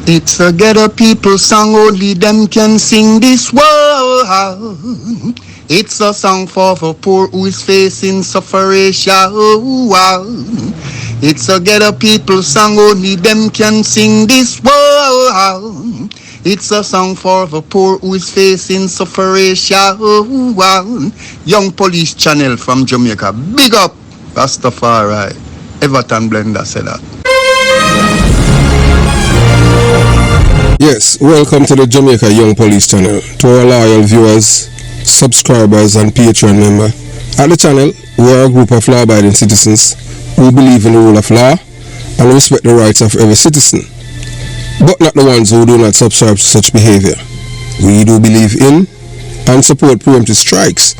It's a ghetto people song, only them can sing this world. It's a song for the poor who is facing suffering. It's a ghetto people song, only them can sing this world. It's a song for the poor who is facing suffering. Young Police Channel from Jamaica. Big up, Rastafari. Everton Blender said that. Yes, welcome to the Jamaica Young Police Channel. To our loyal viewers, subscribers and Patreon member. At the channel, we are a group of law-abiding citizens who believe in the rule of law and respect the rights of every citizen, but not the ones who do not subscribe to such behavior. We do believe in and support preemptive strikes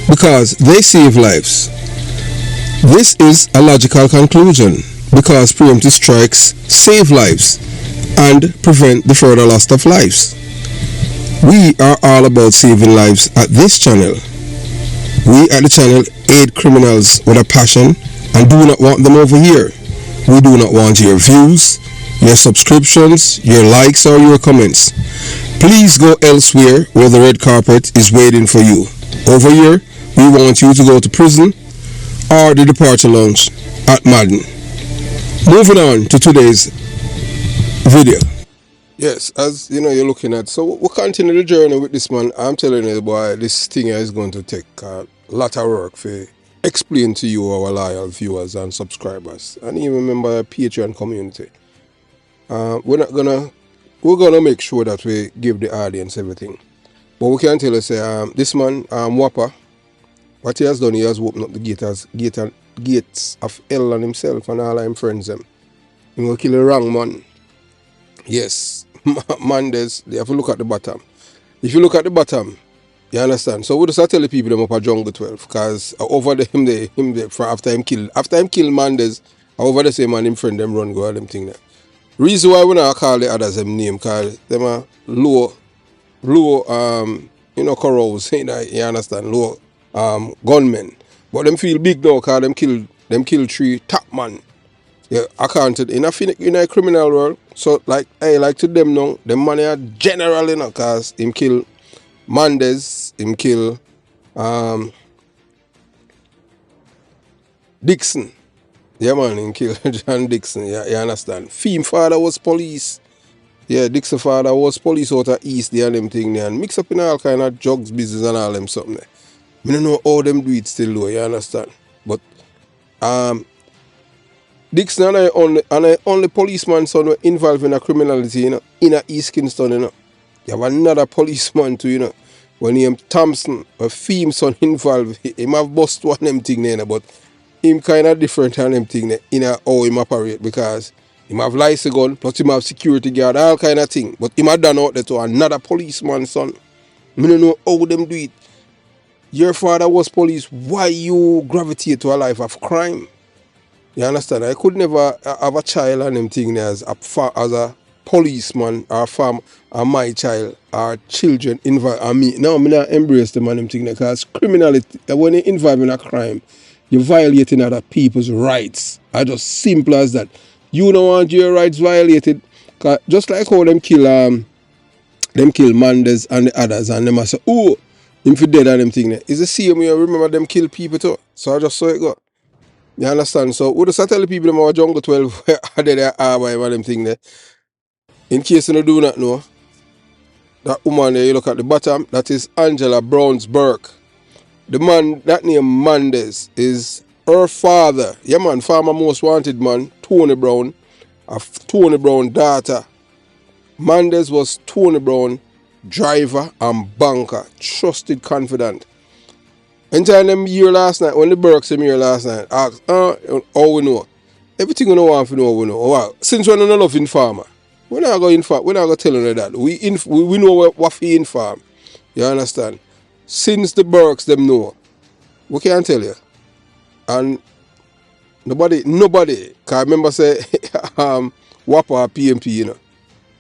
because they save lives. This is a logical conclusion because preemptive strikes save lives and prevent the further loss of lives. We are all about saving lives at this channel. We at the channel aid criminals with a passion and do not want them over here. We do not want your views, your subscriptions, your likes or your comments. Please go elsewhere where the red carpet is waiting for you. Over here, we want you to go to prison or the departure lounge at Madden. Moving on to today's video. Yes, as you know, you're looking at, so we'll continue the journey with this man. I'm telling you, boy, this thing is going to take a lot of work for explain to you, our loyal viewers and subscribers, and even member of the Patreon community. We're gonna make sure that we give the audience everything, but we can tell you, say, this man, Whopper, what he has done, he has opened up the gates of hell on himself and all of his friends them. He will kill the wrong man. Yes, Mandes, you have to look at the bottom. If you look at the bottom, you understand. So we just tell the people them up at Jungle 12, because over the him there for after him kill Mandes, over the same man him friend them run go all them thing there. Reason why we not call the others them name, cause them are low corals, you understand, low gunmen. But them feel big now, cause them kill 3 top man. Yeah, accounted in a criminal world. So like to them now, the money are generally not, cause him kill Mandes, him kill Dixon. Yeah man, him kill John Dixon, yeah, you understand. Fim father was police. Yeah, Dixon father was police out of East there and them thing there, and mix up in all kind of drugs business and all them something there. I don't know how them do it still though, you understand. But Dixon and I only policeman son involved in a criminality, in a East Kingston, You have another policeman too, When him Thompson, a Fim son involved, him have bust one them thing there, but him kind of different than them thing there, how him operate, because him have license gun, plus him have security guard, all kind of thing. But him have done out there to another policeman son. I don't know how them do it. Your father was police, why you gravitate to a life of crime? You understand? I could never have a child and them thing as a policeman or my child or children involved and me. Now I'm not embrace them and them thing because criminality, when you involve in a crime, you're violating other people's rights. It's just simple as that. You don't want your rights violated. Just like how them kill Mandes and the others, and them say, oh, him for dead and them thing. It's the same way. Remember them kill people too. So I just saw it go. You understand? So we just tell the people about Jungle 12 where they are by them thing there. In case you do not know, that woman there, you look at the bottom, that is Angela Browns Burke. The man, that name Mandes, is her father. Yeah man, former most wanted man, Tony Brown, Tony Brown daughter. Mandes was Tony Brown driver and banker, trusted confidant. Anytime them here last night, when the Burks came here last night, asked, how we know? Everything we know want to know, we know. Wow. Since we're not love farmer, we're not going to inform, we're not going to tell you that. We know what we inform. You understand? Since the Burks them know, we can't tell you. And nobody, can I remember say, Whopper or PMP,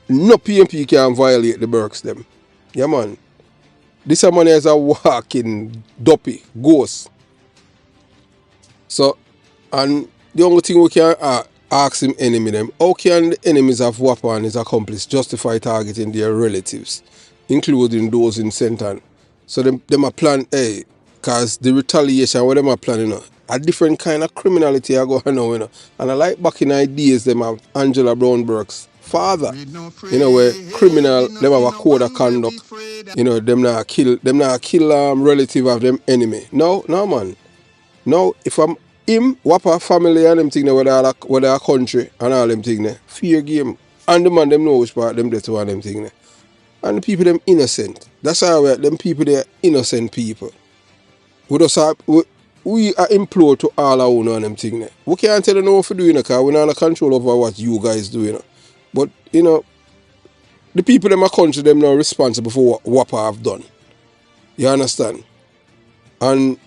No PMP can violate the Burks them. Yeah man. This man is a walking dopey ghost. So, and the only thing we can ask him enemy them, how can the enemies of Whopper and his accomplice justify targeting their relatives, including those in Senton? So them a plan, hey, cause the retaliation what them are planning, you know, a different kind of criminality I go on now, you know. And I like back in the days them have Angela Brown Burke's father, you know, where criminal them have a code of conduct, you know, them not kill relative of them enemy. No man. Now, if I'm him, Whopper family and them thing there, whether a country and all them thing there, fear game. And the man them know which part them there to them thing there. And the people them innocent. That's how them people they are innocent people. We just have, we are implore to all our own and them thing there. We can't tell them what to do, you know, because we're not in control over what you guys do, you know. But, you know, the people them a country them now responsible for what Whopper have done. You understand? And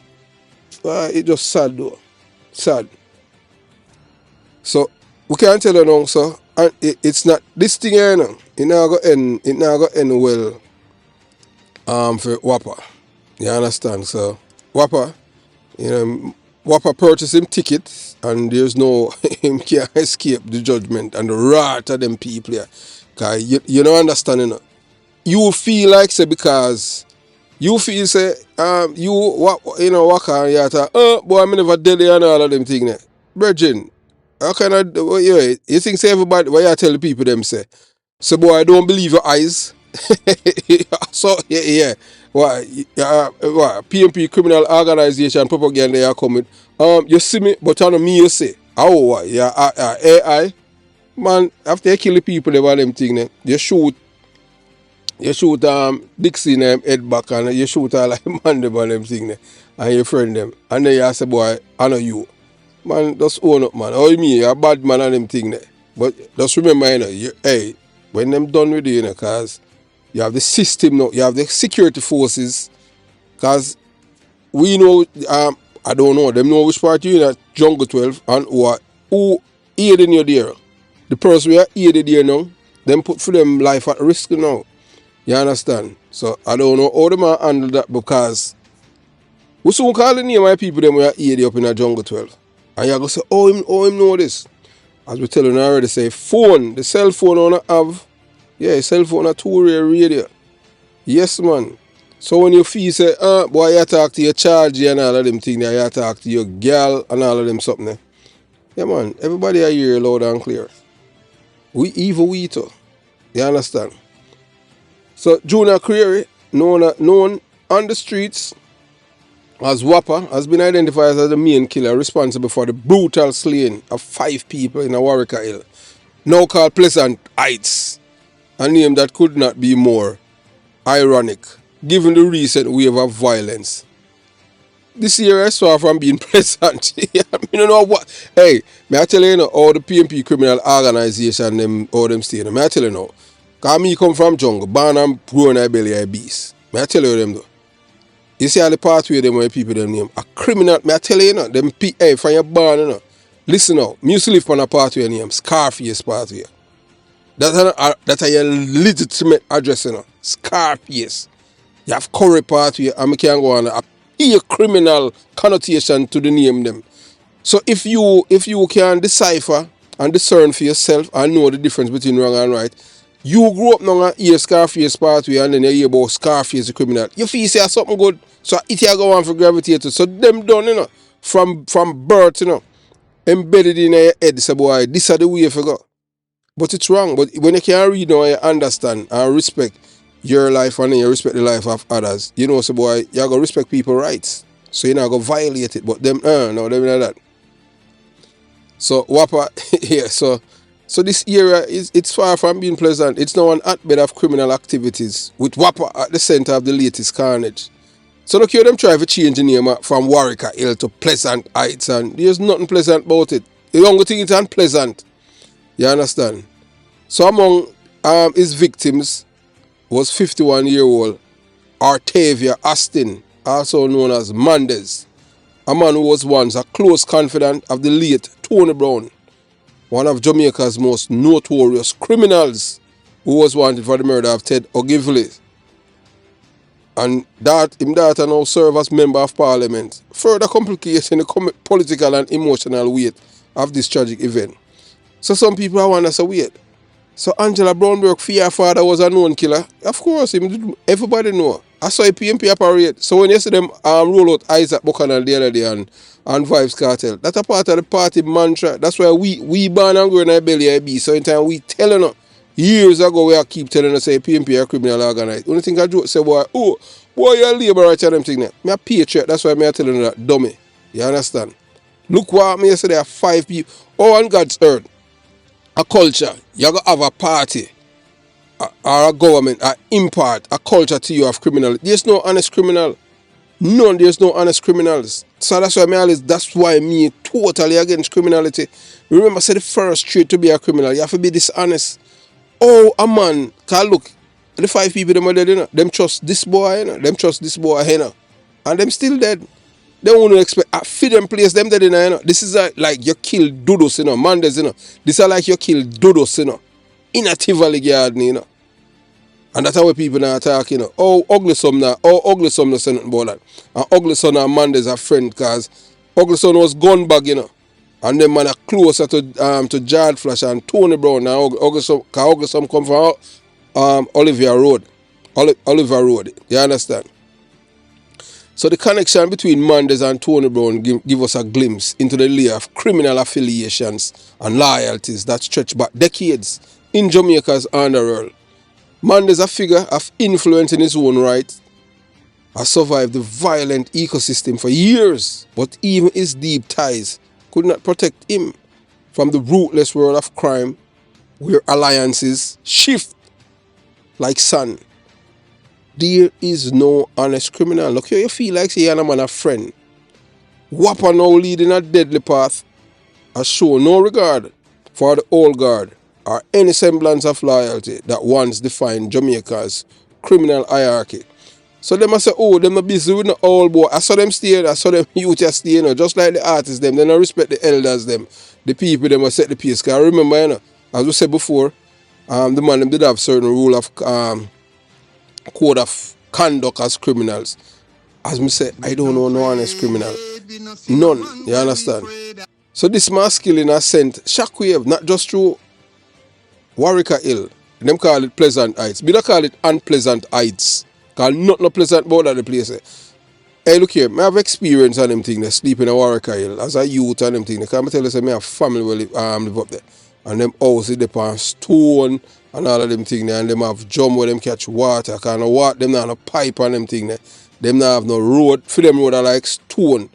it just sad though. Sad. So we can't tell you now, so and it's not this thing here, you know. It not go end well for Whopper. You understand? So Whopper, you know, Whopper purchased him tickets and there's no him can't escape the judgment and the wrath of them people here. Cause you don't understand, you know. You feel like say because you feel say you what you know what can you talk, boy I never did it and all of them things there. Virgin, how can I you think say everybody what you tell the people them say? So boy I don't believe your eyes. So yeah. What PMP criminal organization propaganda are coming. You see me, but I know me you say. Oh what AI man after you kill the people they want them thing there, you shoot Dixie in head back and you shoot all like man them and them thing there and your friend them. And then you say, boy, I know you. Man, just own up, man. Oh, you mean you're a bad man and them thing there. But just remember, you know, hey, when them done with you, you know, cause you have the system now, you have the security forces, cause we know, I don't know, them know which part you in at Jungle 12 and who aided you there. The person we are aided there now, them put for them life at risk now. You understand? So I don't know how them handle that because we soon call the name of my people them we are here up in a Jungle 12. And you're going to say, him know this. As we tell you already, say phone, the cell phone on have, yeah, cell phone a two-way radio. Yes, man. So when you feel say, boy, you talk to your charge and all of them things, you talk to your girl and all of them something there. Yeah, man, everybody I hear loud and clear. We evil we too. You understand? So Junior Creary, known on the streets as Whopper, has been identified as the main killer responsible for the brutal slaying of 5 people in a Warwicker Hill, now called Pleasant Heights, a name that could not be more ironic given the recent wave of violence. This year is far from being pleasant. You know what? Hey, may I tell you, all the PMP criminal organization, them, all them stay, may I tell you now, because me come from jungle, born and grown in belly a beast. May I tell you them though? You see all the pathway them where people them name. A criminal, may I tell you, them hey, from your born, you know. Listen now, me used to live on a pathway named Scarface pathway. That's a legitimate address, you know. Scarface. You have Curry pathway and me can go on a criminal connotation to the name them. So if you can decipher and discern for yourself and know the difference between wrong and right, you grew up now and hear Scarface pathway and then you hear about Scarface the criminal. You feel say something good, so it you go on for gravitate to. So them done, you know, from birth, you know, embedded in your head, say boy, this is the way you go. But it's wrong. But when you can read now, you understand and respect your life and you respect the life of others, you know, so boy, you gotta respect people's rights. So you're not gonna violate it. But them, no, them not that. So Whopper, yeah, so this area it's far from being pleasant. It's now an hotbed of criminal activities with Whopper at the center of the latest carnage. So look here, them try to change the name from Warwicker Hill to Pleasant Heights, and there's nothing pleasant about it. The only thing is unpleasant. You understand? So among his victims was 51-year-old Artavia Austin, also known as Mandes, a man who was once a close confidant of the late Tony Brown, one of Jamaica's most notorious criminals, who was wanted for the murder of Ted Ogilvy. And that him daughter now serve as member of parliament, further complicating the political and emotional weight of this tragic event. So some people are wonder, so wait. So Angela Brownberg, fear father was a known killer. Of course, everybody know. I saw a PMP operate. So when you see them roll out Isaac Buchanan the other day and Vibes Cartel, that's a part of the party mantra. That's why we born and grow in our belly I be. So in time we telling her. Years ago we keep telling us say PMP are criminal organized. Only thing I do say boy, you're a labor right and them thing there. Me a patriot, that's why me a telling you that dummy. You understand? Look what me say there are 5 people. Oh, on God's earth. A culture, you're going to have a party or a government impart a culture to you of criminal. There's no honest criminal. None, there's no honest criminals. So that's why me totally against criminality. Remember, I said the first trait to be a criminal, you have to be dishonest. Oh, a man, cause look, the 5 people them are dead, you know, them trust this boy, you know, them trust this boy, you know, and them still dead. They won't expect feed them place them dead, you know. This is like you kill dodos, you know, Mandes, you know. This is like you kill dodos, you know, in a Tivoli garden, you know. And that's how people now talk, you know. Oh, ugly son now say nothing about that. And ugly son and Mandes are friend, cause ugly son was gun bag, you know. And them man are closer to Jard Flash and Tony Brown. Now ugly son come from Oliver Road. Oliver Road. You understand? So the connection between Mandes and Tony Brown give us a glimpse into the layer of criminal affiliations and loyalties that stretch back decades in Jamaica's underworld. Mandes, a figure of influence in his own right, has survived the violent ecosystem for years, but even his deep ties could not protect him from the ruthless world of crime where alliances shift like sun. There is no honest criminal. Look here, you feel like you're a man a friend. Whopper now leading a deadly path has shown no regard for the old guard or any semblance of loyalty that once defined Jamaica's criminal hierarchy. So they must say, oh, them not busy with the old boy. I saw them stay, I saw them youth stay, you know, just like the artists them. They don't respect the elders them. The people them must set the pace. Because I remember, you know, as we said before, the man them did have certain rule of code of conduct as criminals. As me say, I don't know no honest criminal. None. You understand? So this masculine has sent shockwave, not just through Warwicker Hill. Them call it Pleasant Heights. We don't call it Unpleasant Heights. Because nothing no pleasant about that place. Hey, look here, I have experience on them things. They sleep in a Warwicker Hill as a youth and them things. Because I tell you, I have family who live up there. And them houses, they on stone and all of them things. And them have drum where them catch water. Because no water, them not have no pipe on them things. Them not have no road. For them road are like stone.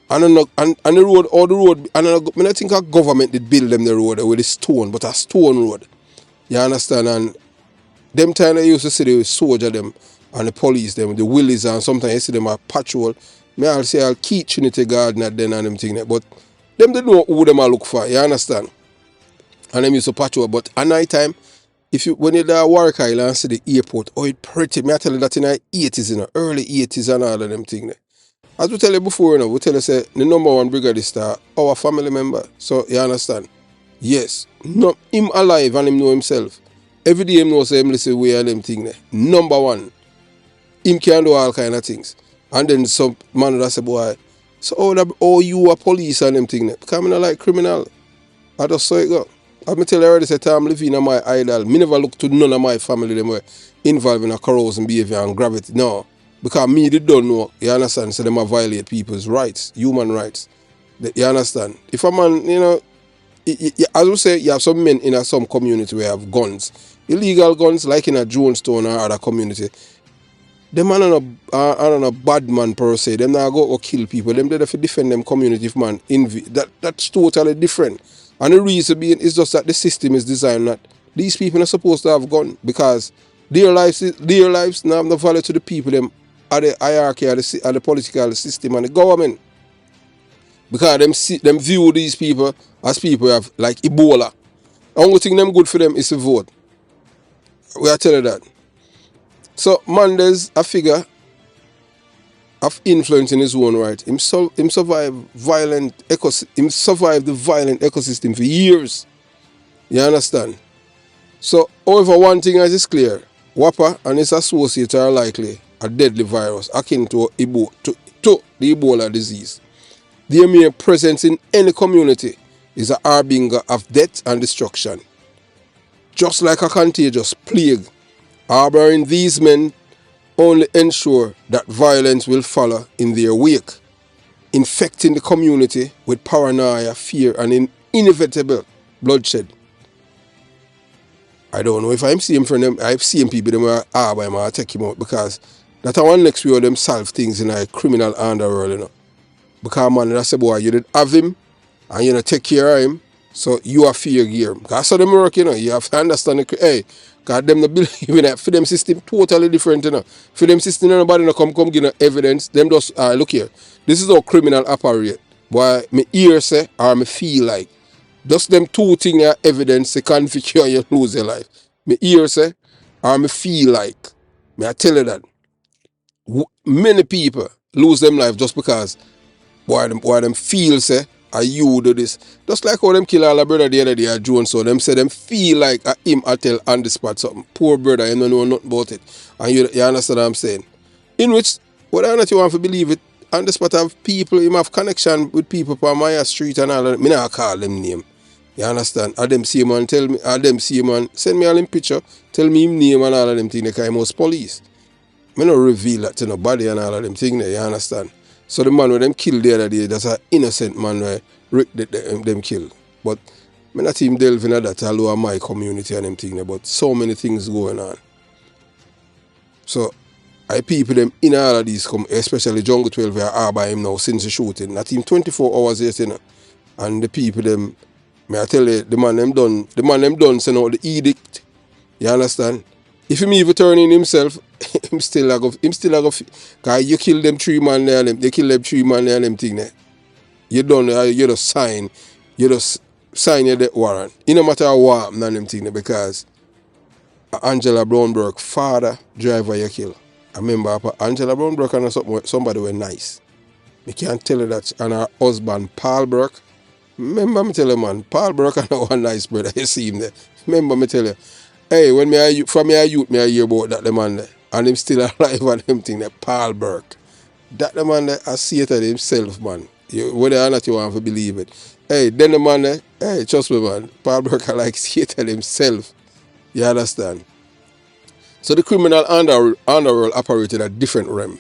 And the road, all the road, and I don't think a government did build them the road with a stone, but a stone road. You understand? And them time they used to see the soldier them and the police them, the willies, and sometimes you see them at patrol. I'll say I'll keep Trinity Garden at then and them thing there. But them they know who them I look for, you understand? And them used to patrol. But at night time, when you're there at Warwick Island and see the airport, oh it's pretty. I tell you that in the 80s, you know, early 80s and all of them thing there. As we tell you before, you know, we tell you say the number one brigadist are our family member. So you understand? Yes. No, him alive and him know himself. Every day him knows him listen way and them thing there. Number one. Him can do all kind of things. And then some man that say, boy, so you are police and them thing there. Because I don't like criminal. I just saw it go. I tell you already say I'm living in my idol. Me never look to none of my family them were involved in a corrosive behavior and gravity. No. Because me, they don't know, you understand, so they might violate people's rights, human rights. You understand? If a man, you know, as we say, you have some men in some community where have guns, illegal guns, like in a Jonestown or other community. Them man are not a bad man per se. Them not go or kill people. Them there to defend them community if man. That's totally different. And the reason being is just that the system is designed that these people are supposed to have guns because their lives now have no value to the people them. At the hierarchy of the political system and the government. Because them view these people as people have like Ebola. The only thing them good for them is to vote. We are telling that. So Mandes, a figure of influence in his own right. Him survived the violent ecosystem for years. You understand? So however, one thing is clear. Whopper and his associates are likely a deadly virus akin to the Ebola disease. Their mere presence in any community is a harbinger of death and destruction. Just like a contagious plague, harboring these men only ensure that violence will follow in their wake, infecting the community with paranoia, fear, and inevitable bloodshed. I don't know if I'm seeing from them, I've seen people them are harbor him or take him out because that's one next way of them solve things in a criminal underworld, you know. Because man, that's a boy, you did have him and you know take care of him, so you are fear gear. Because so them work, you know, you have to understand it. Hey, because them no believe in that. For them system totally different, you know. For them system nobody no come give no evidence. Them just look here. This is how criminal operate. Why me hear say or me feel like. Just them two things are evidence they convict you and you lose your life. Me hear say or me feel like. Me I tell you that. Many people lose them life just because why them feel say are you do this. Just like how them kill all the brother the other day at Jones, so them say them feel like him I tell on the spot something. Poor brother, you don't know nothing about it. And you understand what I'm saying? In which, whether or not you want to believe it, on the spot of people, him have connection with people from Maya Street and all that. Me not call them name. You understand? And them see man tell me, and them see man send me all him picture, tell me him name and all of them things, because he was police. Me not reveal that to nobody and all of them things there, you understand? So the man where them killed the other day, that's an innocent man where Rick them kill. But me not even delve into that all over my community and them things there, but so many things going on. So I people them in all of these come, especially Jungle 12 where I by him now since the shooting. Not even 24 hours yet, you know. And the people them, may I tell you, the man them done send out the edict. You understand? If him even turn in himself, him still a go, cause you kill them 3 man there and them, they kill them 3 man there and them thing there. You done, you just sign your death warrant. It no matter what happen and them thing there, because Angela Brownberg, father, driver you kill. I remember Angela Brownberg and somebody were nice. Me can't tell you that. And her husband, Paul Burke. Remember me tell you, man, Paul Burke and one nice brother, you see him there. Remember me tell you, hey, when me a youth, me I hear about that the man there. And him still alive and them thing there, Paul Burke. That the man there, I see it at himself, man. Whether or not you want to believe it. Hey, then the man there, hey, trust me, man, Paul Burke I like see it at himself. You understand? So the criminal underworld operated at different realm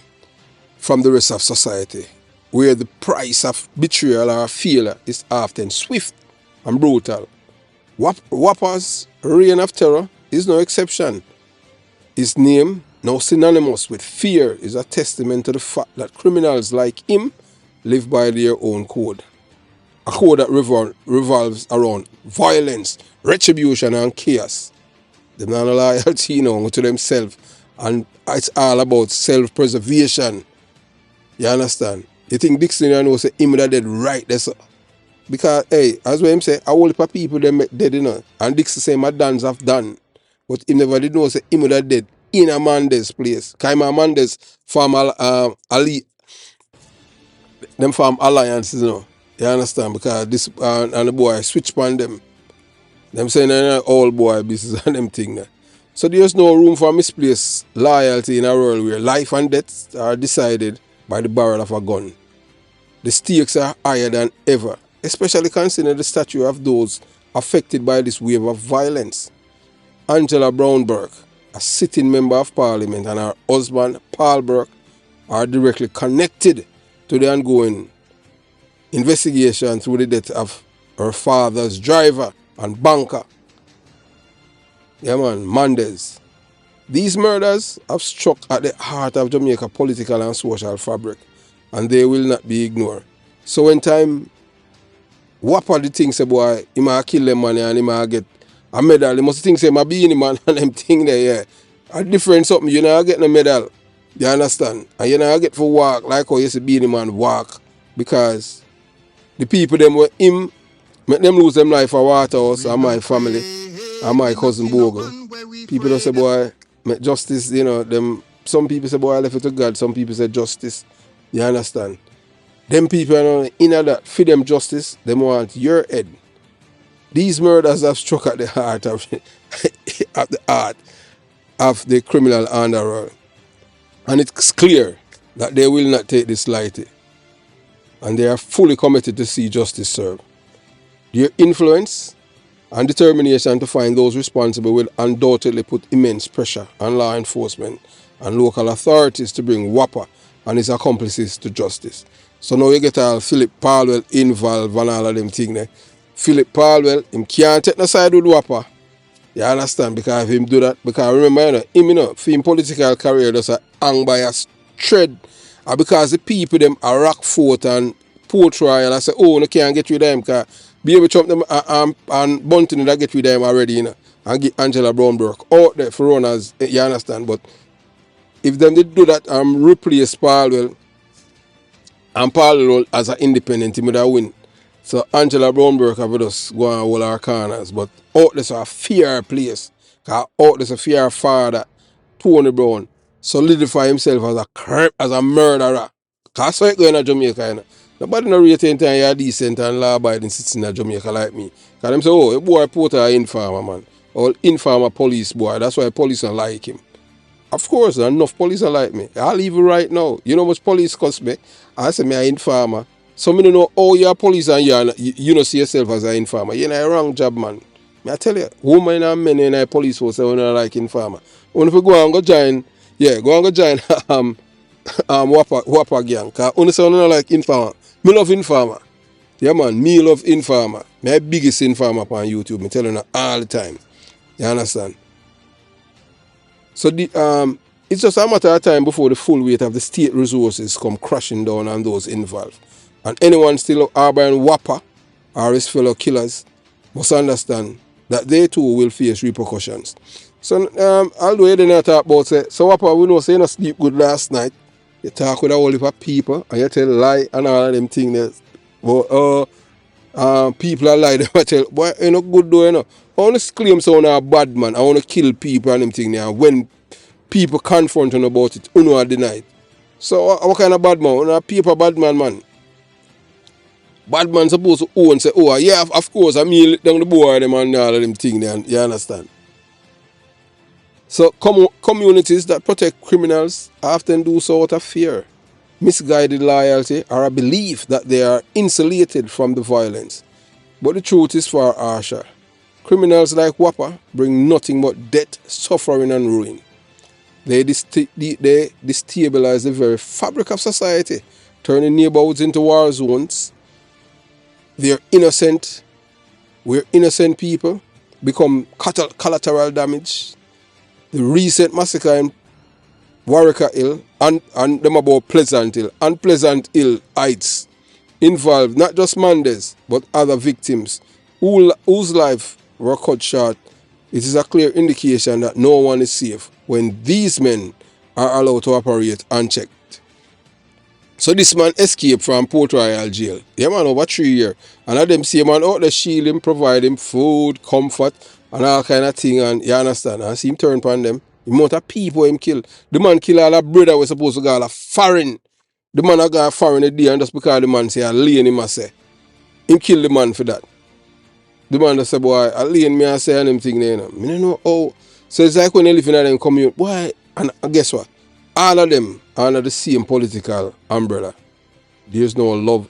from the rest of society, where the price of betrayal or failure is often swift and brutal. Whopper's reign of terror is no exception. His name, now synonymous with fear, is a testament to the fact that criminals like him live by their own code. A code that revolves around violence, retribution, and chaos. They're not loyalty, to themselves. And it's all about self-preservation. You understand? You think Dixon knows say him that dead right there, so. Because, hey, as what him say, a whole heap of people them dead, And Dixon say my dance have done. But he never did know say him that dead in a Mandes place. Because Mandes form them form alliances, You understand? Because this and the boy switch on them. Them saying they're all boy business and them thing there. So there's no room for misplaced loyalty in a world where life and death are decided by the barrel of a gun. The stakes are higher than ever, especially considering the stature of those affected by this wave of violence. Angela Brownberg, a sitting member of parliament, and her husband, Paul Burke, are directly connected to the ongoing investigation through the death of her father's driver and banker. Yeah, man, Mandes. These murders have struck at the heart of Jamaica's political and social fabric, and they will not be ignored. So when time Whopper the thing say, boy, he might kill them man and he might get a medal. He must think say, my being man and them thing there, yeah. A different something, you know, get a medal. You understand? And you know, get for walk, like how you see being man walk. Because the people them were him, make them lose them life for Waterhouse and my family and my cousin Bogle. People don't say, boy, make justice, them. Some people say, boy, I left it to God. Some people say justice. You understand? Them people are in that for them justice, they want your head. These murders have struck at the heart of, of the criminal underworld. And it's clear that they will not take this lightly. And they are fully committed to see justice served. Their influence and determination to find those responsible will undoubtedly put immense pressure on law enforcement and local authorities to bring Whopper and his accomplices to justice. So now you get all Philip Palwell involved and all of them things there. Philip Palwell, him can't take no side with Whopper. You understand? Because if him do that, because remember, for him political career just hang by a thread. And because the people them are Rockfort and Port Royal, I say, oh, no can't get rid of them because Baby Trump them and Bunting that get rid of them already, and get Angela Brown Burke out there for runners, you understand? But if them did do that and replace Palwell, and Palwell as an independent, he would have win. So Angela Brown Burke have just go and hold our corners. But out there's a fear place. Because out there's a fear father, Tony Brown, solidify himself as a murderer. Because so it going to Jamaica, Nobody no rate anything you're decent and law-abiding citizen in Jamaica like me. Because them say, oh, a boy Porter an informer, man. Or informer police boy. That's why police don't like him. Of course, enough police are like me. I'll leave it right now. You know how much police cost me? I say me an informer. So me don't know how you're police and you don't see yourself as an informer. You're in a wrong job, man. I tell you, women and men in a police force are not like informer. When if you go and go join, Whopper gang. Because only say not like informer. Me love informer. Yeah, man, me love informer. My biggest informer on YouTube. Me tell you all the time. You understand? So it's just a matter of time before the full weight of the state resources come crashing down on those involved. And anyone still harboring Whopper or his fellow killers must understand that they too will face repercussions. So although you didn't talk about say, so Whopper, we know say you not sleep good last night. You talk with a whole heap of people and you tell lie and all of them things. But people are lying. They tell, boy, you not good though, you know. I want to claim someone a bad man. I want to kill people and them things there. When people confront you about it, you know deny it. So what kind of bad man? You know, a paper bad man, man. Bad man supposed to own say, oh yeah, of course, I mean down the board them and all of them things there. You understand? So communities that protect criminals often do so out of fear, misguided loyalty, or a belief that they are insulated from the violence. But the truth is far harsher. Criminals like Whopper bring nothing but death, suffering, and ruin. They destabilize the very fabric of society, turning neighborhoods into war zones. We're innocent people become collateral damage. The recent massacre in Warwicker Hill and them about Pleasant Hill and Pleasant Hill Heights involved not just Mandes but other victims whose life were cut short. It is a clear indication that no one is safe when these men are allowed to operate unchecked. So this man escaped from Port Royal jail. Yeah, man, over 3 years. And of them see man out there shield him, provide him food, comfort, and all kind of thing. And you understand? And see him turn upon them. The amount of people him kill. The man kill all the brother was supposed to go all a foreign. The man a go foreign a day and just because the man say I lane him a say. Him kill the man for that. The man just say, boy, I lane me and say and them thing there, you know. I don't know how. So it's like when they live in them community, boy, and guess what? All of them are under the same political umbrella. There's no love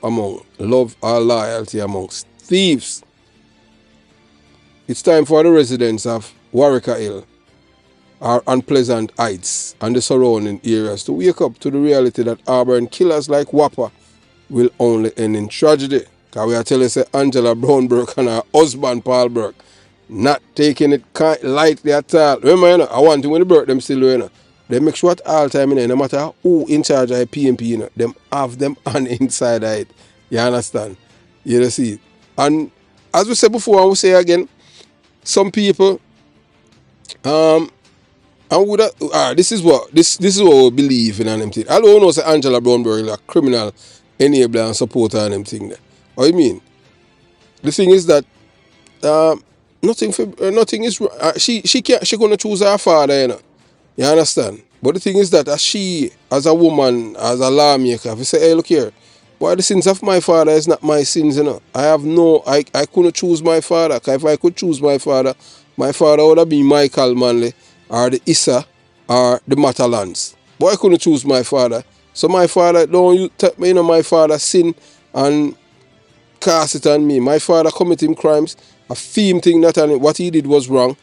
or loyalty amongst thieves. It's time for the residents of Warwicker Hill or Unpleasant Heights and the surrounding areas to wake up to the reality that harboring killers like Whopper will only end in tragedy. Because we are telling you, Angela Brown Burke and her husband Paul Burke not taking it lightly at all. Remember, you know, I want to when the Burke them still, you know, they make sure at all time, you know, no matter who in charge of PMP, you know, them have them on the inside of it. You understand? You know, see. And as we said before, I will say again, some people, and would this is what we believe in and them thing. I don't know say Angela Brown Burke is a criminal enabler and supporter and them thing there. What I mean? The thing is that nothing is she gonna choose her father, you know. You understand? But the thing is that she, as a woman, as a lawmaker, if you say, hey, look here, why the sins of my father is not my sins, you know. I couldn't choose my father. Because if I could choose my father would have been Michael Manley or the Issa or the Matalans. But I couldn't choose my father. So my father, don't you take me, you know, my father sin and cast it on me. My father committing crimes, a theme thing that and what he did was wrong,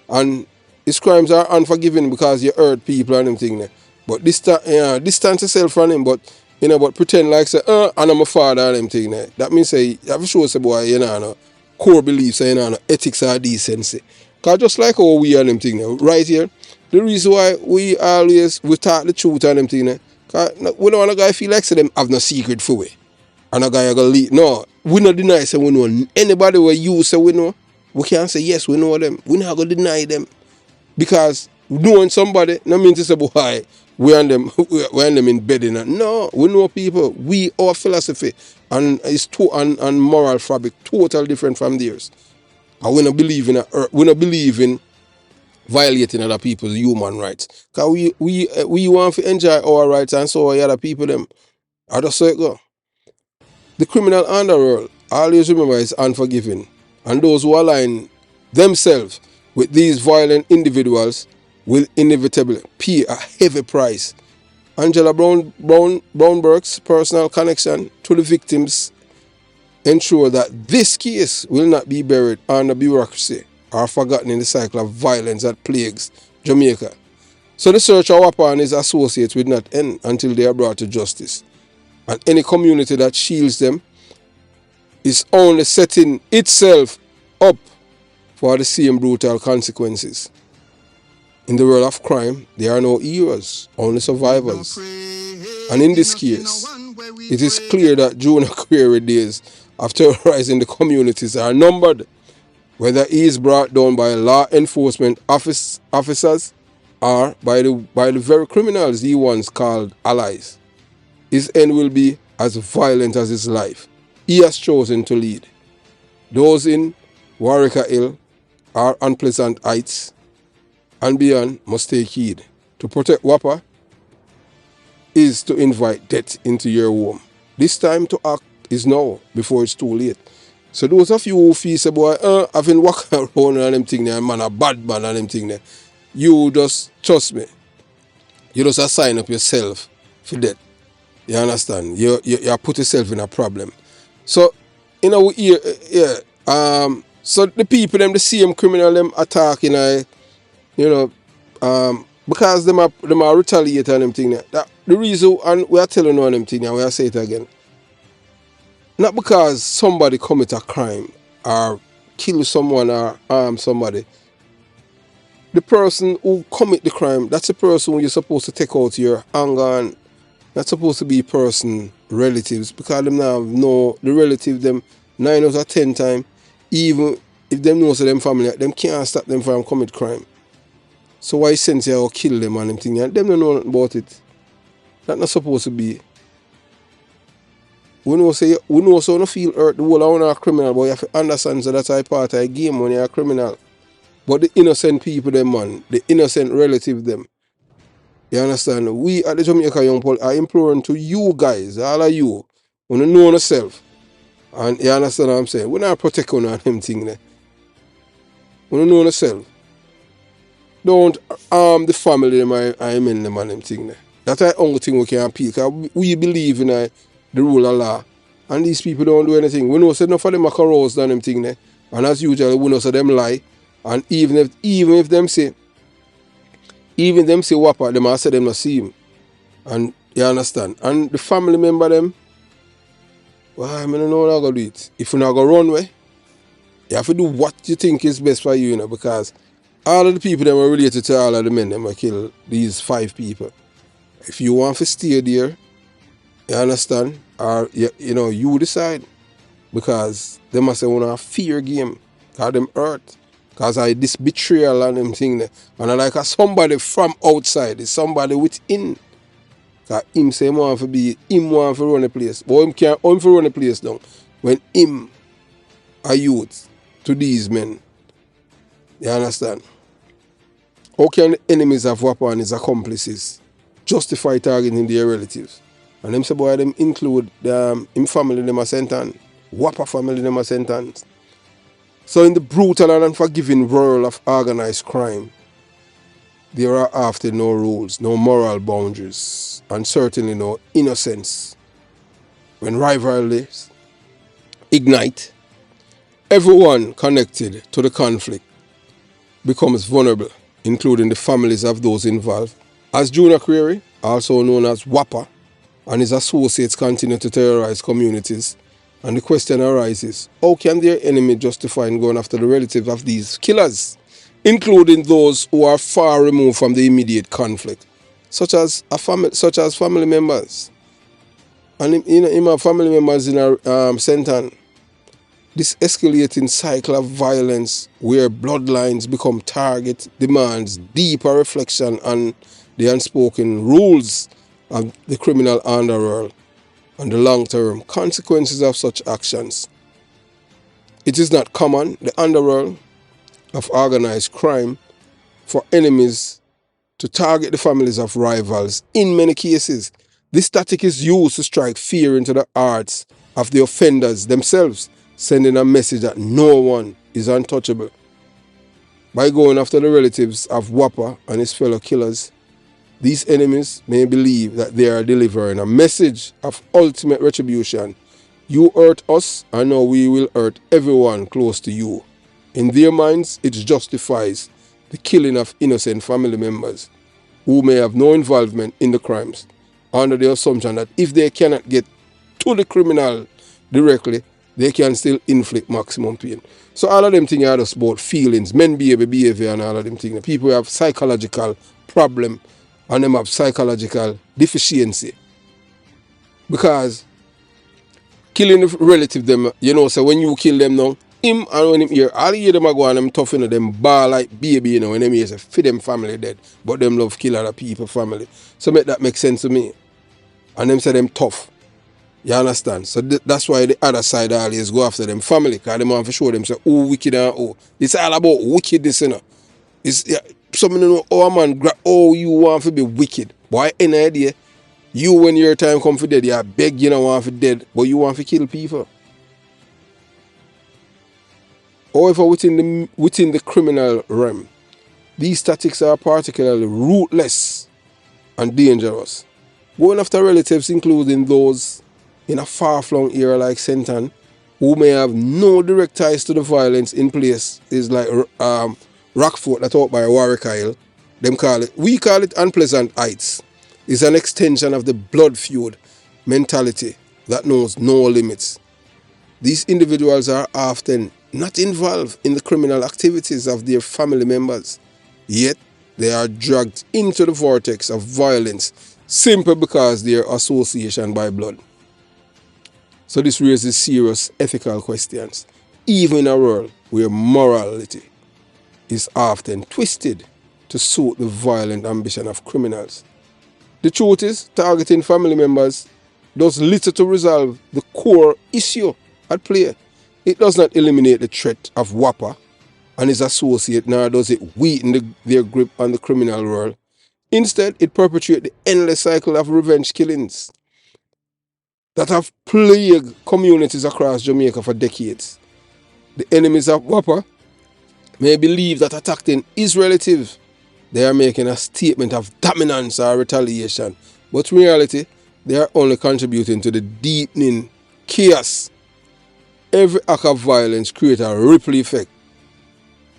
and his crimes are unforgiving because you hurt people and them thing there. But distance yourself from him, but but pretend like say, and I'm a father and them thing there. That means say you have to show say boy, no core beliefs, no ethics or decency. Cause just like how we and them thing there, right here, the reason why we talk the truth and them thing there, cause we don't want a guy feel like say them have no secret for we. And a guy gonna lead. No, we not deny say we know anybody where you say we know. We can't say yes, we know them. We not gonna deny them. Because knowing somebody, no means to say, boy, we and them in bed. No, we know people. Our philosophy and and moral fabric totally different from theirs. And we not believe in violating other people's human rights. Because we want to enjoy our rights and so are other people them. I just say it go. The criminal underworld, always remember, is unforgiving. And those who align themselves with these violent individuals will inevitably pay a heavy price. Angela Brownberg's personal connection to the victims ensure that this case will not be buried under bureaucracy or forgotten in the cycle of violence that plagues Jamaica. So the search of Whopper and his associates will not end until they are brought to justice. And any community that shields them is only setting itself up for the same brutal consequences. In the world of crime, there are no heroes, only survivors. And in this case, it is clear that junior query days of terrorizing the communities are numbered, whether he is brought down by law enforcement officers or by the very criminals he once called allies. His end will be as violent as his life. He has chosen to lead. Those in Warwicker Hill or Unpleasant Heights and beyond must take heed. To protect Whopper is to invite death into your home. This time to act is now, before it's too late. So those of you who feel say, boy, I've been walking around and them thing there, man, a bad man and them thing there, you just trust me. You just assign up yourself for death. You understand? You put yourself in a problem. So, so the people them the same criminal them attacking, because them are retaliate and them thing there. That the reason, and we are telling on them thing there, we are say it again. Not because somebody commit a crime or kill someone or harm somebody. The person who commit the crime, that's the person who you're supposed to take out your anger and not supposed to be person relatives, because them now know the relative them 9 out of 10 times, even if them know so them family, them can't stop them from commit crime. So why sense you kill them and them thing? And them don't know nothing about it. That's not supposed to be. We know so you don't feel hurt the whole of a criminal, but you have to understand so that's a part of a game when you're a criminal. But the innocent people them, man, the innocent relative them. You understand? We at the Jamaica Young People are imploring to you guys, all of you, who don't know yourself. And you understand what I'm saying? We're not protecting on them thing there. We don't know yourself. Don't harm the family them I'm in them and them thing there. That's the only thing we can appeal. Because we believe in the rule of law. And these people don't do anything. We know so enough of them are corrosive and them thing there. And as usual, we know so them lie. And even if them say Whopper, them I say them not see him. And you understand? And the family member them, well, I don't know how to do it. If you're not going to run away, you have to do what you think is best for you, because all of the people that were related to all of the men that were killed, these 5 people. If you want to stay there, you understand? Or, you decide. Because they must say, want to fear game. Because them hurt. Because I this betrayal and them thing there. And I like somebody from outside, it's somebody within. Because him say him want to run the place. But him can't run the place down. When him a youth to these men. You understand? How can the enemies of Whopper and his accomplices justify targeting their relatives? And them say, boy, them include him family them a sentence. Whopper family them a sentence. So in the brutal and unforgiving world of organized crime, there are often no rules, no moral boundaries, and certainly no innocence. When rivalries ignite, everyone connected to the conflict becomes vulnerable, including the families of those involved. As Junior Query, also known as Whopper, and his associates continue to terrorize communities, and the question arises, how can their enemy justify going after the relatives of these killers, including those who are far removed from the immediate conflict, such as family members, and in my family members in our Sentan. This escalating cycle of violence where bloodlines become target demands deeper reflection on the unspoken rules of the criminal underworld and the long-term consequences of such actions. It is not common, the underworld of organized crime, for enemies to target the families of rivals. In many cases, this tactic is used to strike fear into the hearts of the offenders themselves, sending a message that no one is untouchable. By going after the relatives of Whopper and his fellow killers, these enemies may believe that they are delivering a message of ultimate retribution. You hurt us, and now we will hurt everyone close to you. In their minds, it justifies the killing of innocent family members who may have no involvement in the crimes, under the assumption that if they cannot get to the criminal directly, they can still inflict maximum pain. So all of them things are just about feelings, men behavior and all of them things. People have psychological problem and them have psychological deficiency. Because killing the relative them, so when you kill them now, him and when him hear, all hear them are going, them tough, them ball like baby, when them hear say, feed them family dead, but them love kill other people family. So make that make sense to me. And them say them tough. You understand? So that's why the other side always go after them family, because they want to show them say, who wicked and who. It's all about wickedness, It's someone know, oh man, you want to be wicked. Why any idea? You when your time come for dead, you beg you don't want to dead, but you want to kill people. However, within the criminal realm, these tactics are particularly ruthless and dangerous. Going after relatives, including those in a far-flung area like Sentan, who may have no direct ties to the violence in place, is like Rockfort, that out by Warwick Isle. We call it Unpleasant Heights. It's an extension of the blood feud mentality that knows no limits. These individuals are often not involved in the criminal activities of their family members, yet they are dragged into the vortex of violence simply because of their association by blood. So this raises serious ethical questions, even in a world where morality is often twisted to suit the violent ambition of criminals. The truth is, targeting family members does little to resolve the core issue at play. It does not eliminate the threat of Whopper and his associate, nor does it weaken their grip on the criminal world. Instead, it perpetuates the endless cycle of revenge killings that have plagued communities across Jamaica for decades. The enemies of Whopper may believe that attacking his relative, they are making a statement of dominance or retaliation, but in reality, they are only contributing to the deepening chaos. Every act of violence creates a ripple effect,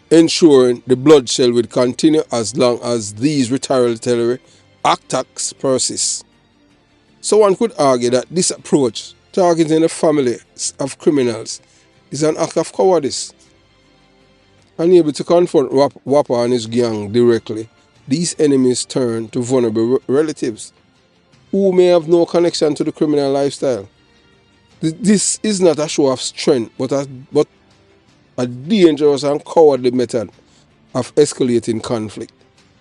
ensuring the bloodshed will continue as long as these retaliatory attacks persist. So one could argue that this approach, targeting the families of criminals, is an act of cowardice. Unable to confront Whopper and his gang directly, these enemies turn to vulnerable relatives who may have no connection to the criminal lifestyle. This is not a show of strength, but a dangerous and cowardly method of escalating conflict.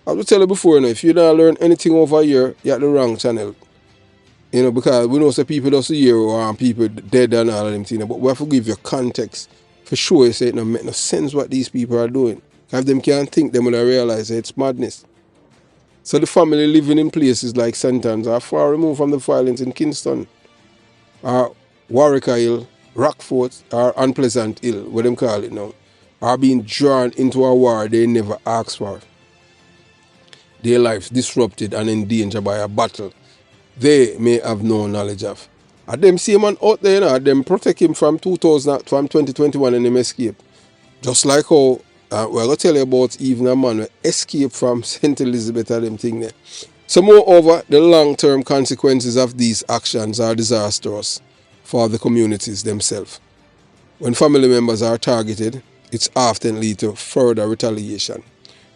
I will tell you before, if you don't learn anything over here, you're at the wrong channel. Because we know some people just hear people dead and all of them things, but we have to give you context. For sure, you say it don't make no sense what these people are doing. If them can't think, them will realize that it's madness. So the family living in places like Santans are far removed from the violence in Kingston, or Warwick Isle, Rockfort, or Unpleasant Hill, what them call it now, are being drawn into a war they never asked for. Their lives disrupted and endangered by a battle they may have no knowledge of. And them same man out there, you know, them protect him from 2021 and him escape. Just like how we're going to tell you about even a man who escaped from St. Elizabeth and them thing there. So moreover, the long-term consequences of these actions are disastrous for the communities themselves. When family members are targeted, it's often lead to further retaliation,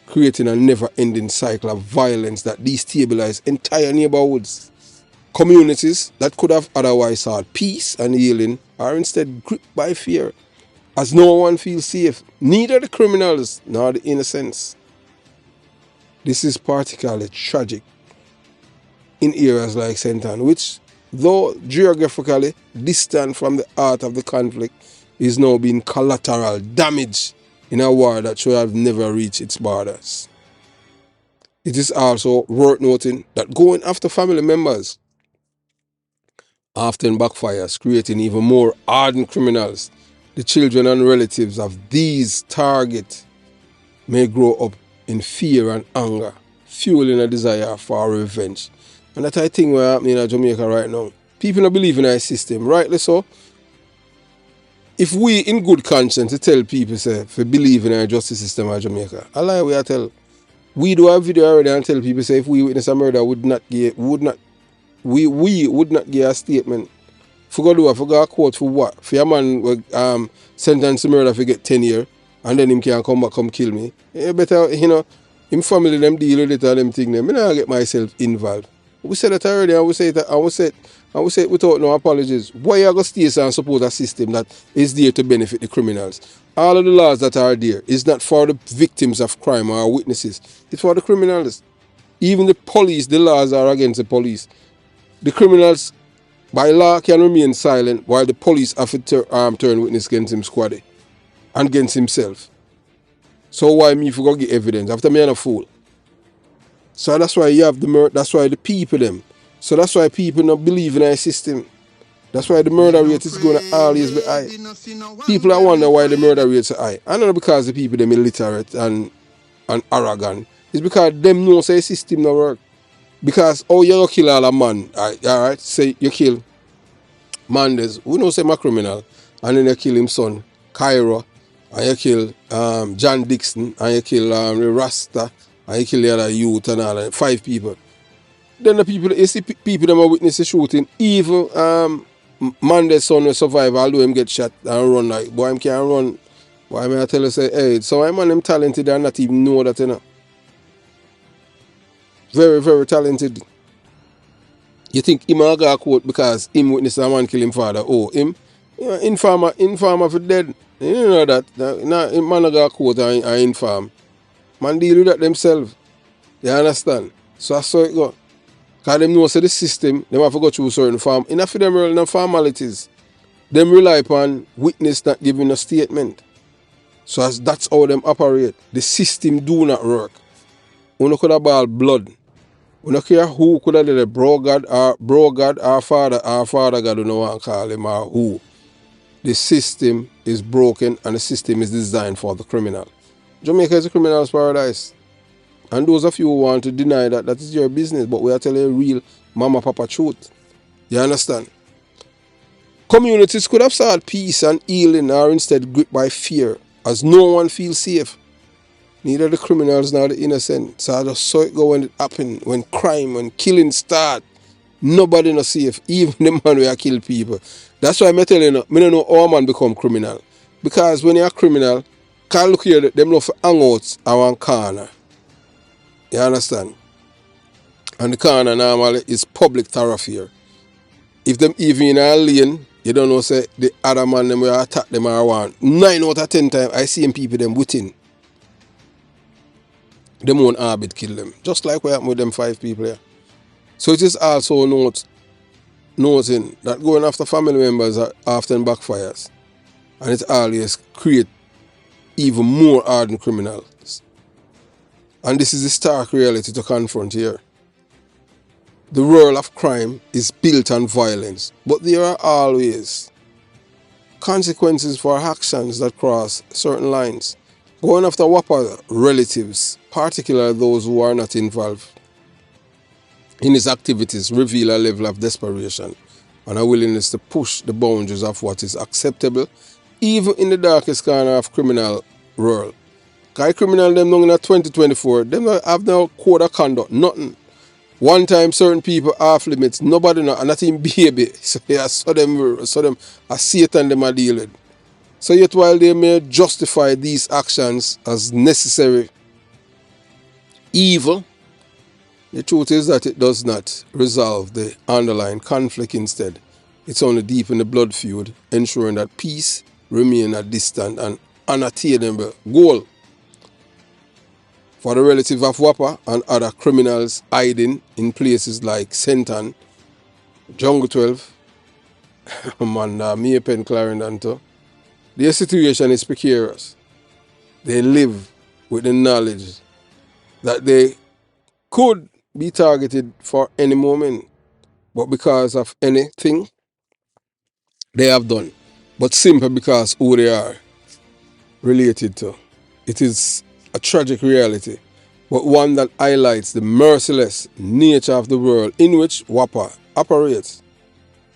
creating a never-ending cycle of violence that destabilizes entire neighborhoods. Communities that could have otherwise had peace and healing are instead gripped by fear, as no one feels safe, neither the criminals nor the innocents. This is particularly tragic in areas like St. Ann, which, though geographically distant from the heart of the conflict, is now being collateral damage in a war that should have never reached its borders. It is also worth noting that going after family members often backfires, creating even more hardened criminals. The children and relatives of these targets may grow up in fear and anger, fueling a desire for revenge. And that's I think what's happening in Jamaica right now. People don't believe in our system, rightly so. If we in good conscience tell people say if believe in our justice system in Jamaica, a lie we are tell. We do a video already and tell people say if we witness a murder we would not give a statement. For go a court for what? For a man sentenced to murder for get 10 years and then him can come back come kill me. Better, him family them deal with it and them thing them. I not get myself involved. We said that already and we say it without no apologies. Why you go stay and support a system that is there to benefit the criminals? All of the laws that are there is not for the victims of crime or witnesses. It's for the criminals. Even the police, the laws are against the police. The criminals by law can remain silent while the police have to turn witness against him squaddy and against himself. So why me for go get evidence after me and a fool? So that's why you have that's why the people them. So that's why people not believe in our system. That's why the murder rate is going to always be high. People are wonder why the murder rates are high. And not because the people them illiterate and arrogant. It's because them know say system not work. Because you kill all a man, alright, say you kill Mandes, we know say my criminal, and then you kill him son, Cairo, and you kill John Dixon, and you kill Rasta, and you kill the other youth and all that, 5 people. Then the people, you see people that are witness the shooting, even Mandes son will survive, although him get shot and run like, boy him can't run. Why may I tell you say, hey, so I'm man them talented and not even know that, Very, very talented. You think him a go a court because him witness a man kill him father? Oh, him informer for dead. You know that. Nah, him man a go a court and inform. Man deal with that themselves. You understand? So that's how it go. Because them know say the system, them have to go through certain farm. Enough of them no formalities. Them rely upon witness not giving a statement. So that's how them operate. The system do not work. You could have ball blood. We don't care who could have did it, bro God or father God, you know what I call him or who. The system is broken and the system is designed for the criminal. Jamaica is a criminal's paradise. And those of you who want to deny that, that is your business, but we are telling you real mama papa truth. You understand? Communities could have sought peace and healing are instead gripped by fear, as no one feels safe. Neither the criminals nor the innocent. So I just saw it go when it happened, when crime, when killing start. Nobody no safe, even the man who kill people. That's why I'm telling you, I don't know how man become criminal. Because when you're a criminal, can't look here, them know for hang out at one corner. You understand? And the corner normally is public thoroughfare. If them even in a lane, you don't know say the other man them will attack them or one. 9 out of 10 times I see people them within. Them own habit kill them. Just like what happened with them 5 people here. So it is also noting that going after family members often backfires. And it always creates even more hardened criminals. And this is the stark reality to confront here. The world of crime is built on violence, but there are always consequences for actions that cross certain lines. Going after Whopper relatives, particularly those who are not involved in his activities, reveal a level of desperation and a willingness to push the boundaries of what is acceptable, even in the darkest corner of criminal world. Because criminal them now in 2024, them don't have no code of conduct, nothing. One time certain people off limits, nobody know, and not even baby. So yeah, saw them a Satan them a deal with. So yet while they may justify these actions as necessary evil, the truth is that it does not resolve the underlying conflict. Instead, it's only deepen the blood feud, ensuring that peace remain a distant and unattainable goal. For the relative of Whopper and other criminals hiding in places like Senton, Jungle 12, Maypen, Clarendon too, their situation is precarious. They live with the knowledge that they could be targeted for any moment, but because of anything they have done, but simply because who they are related to. It is a tragic reality, but one that highlights the merciless nature of the world in which Whopper operates.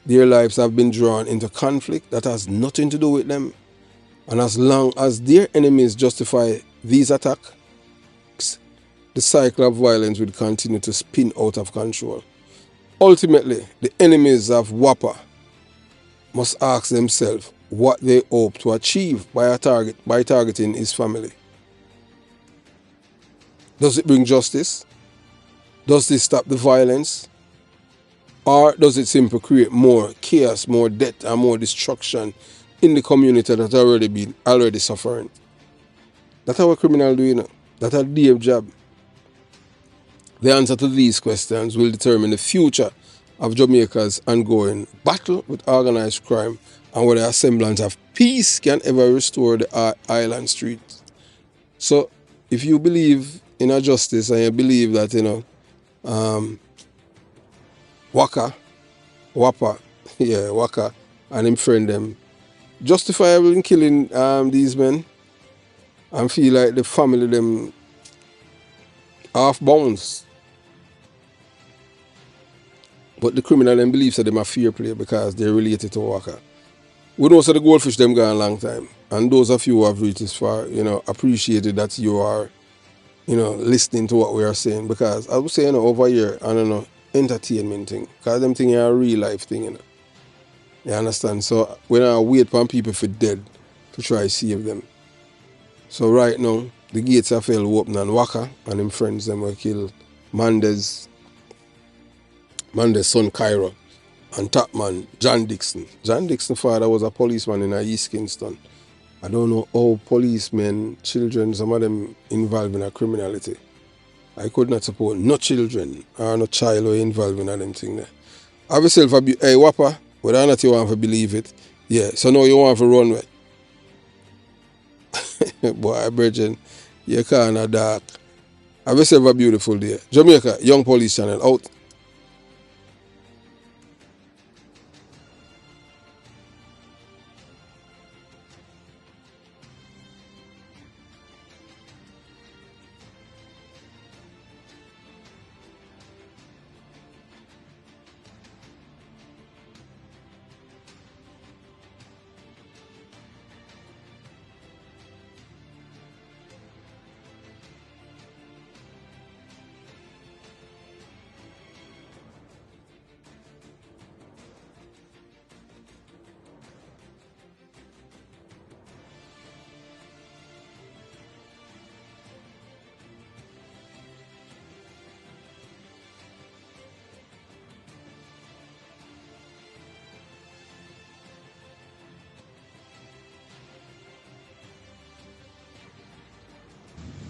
Their lives have been drawn into conflict that has nothing to do with them, and as long as their enemies justify these attacks, the cycle of violence will continue to spin out of control. Ultimately, the enemies of Whopper must ask themselves what they hope to achieve by targeting his family. Does it bring justice? Does this stop the violence? Or does it simply create more chaos, more death, and more destruction in the community that already suffering? That's how a criminal do, you know. That's a deep job. The answer to these questions will determine the future of Jamaica's ongoing battle with organized crime and whether a semblance of peace can ever restore the island streets. So, if you believe in a justice and you believe that, Whopper, Whopper and him friend them justifiable in killing these men and feel like the family them half bounds. But the criminal them believes that them are fair play because they're related to Whopper. We know so the goldfish them gone a long time. And those of you who have reached this far, appreciated that you are, listening to what we are saying. Because I would say, over here, I don't know, entertainment thing. Because them thing are a real life thing, You understand? So we don't wait for people for dead to try to save them. So right now, the gates of hell open and Whopper and him friends them will kill Mandes son Cairo, and top man John Dixon. John Dixon's father was a policeman in East Kingston. I don't know how policemen, children, some of them involved in a criminality. I could not support no children or no child were involved in them thing there. Have yourself hey Whopper, whether or not you want to believe it, yeah, so now you want to run with. Boy, Bridget, you kinda dark. Have yourself a beautiful day. Jamaica, Young Police Channel, out.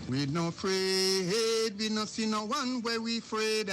We no afraid, we no see no one where we afraid.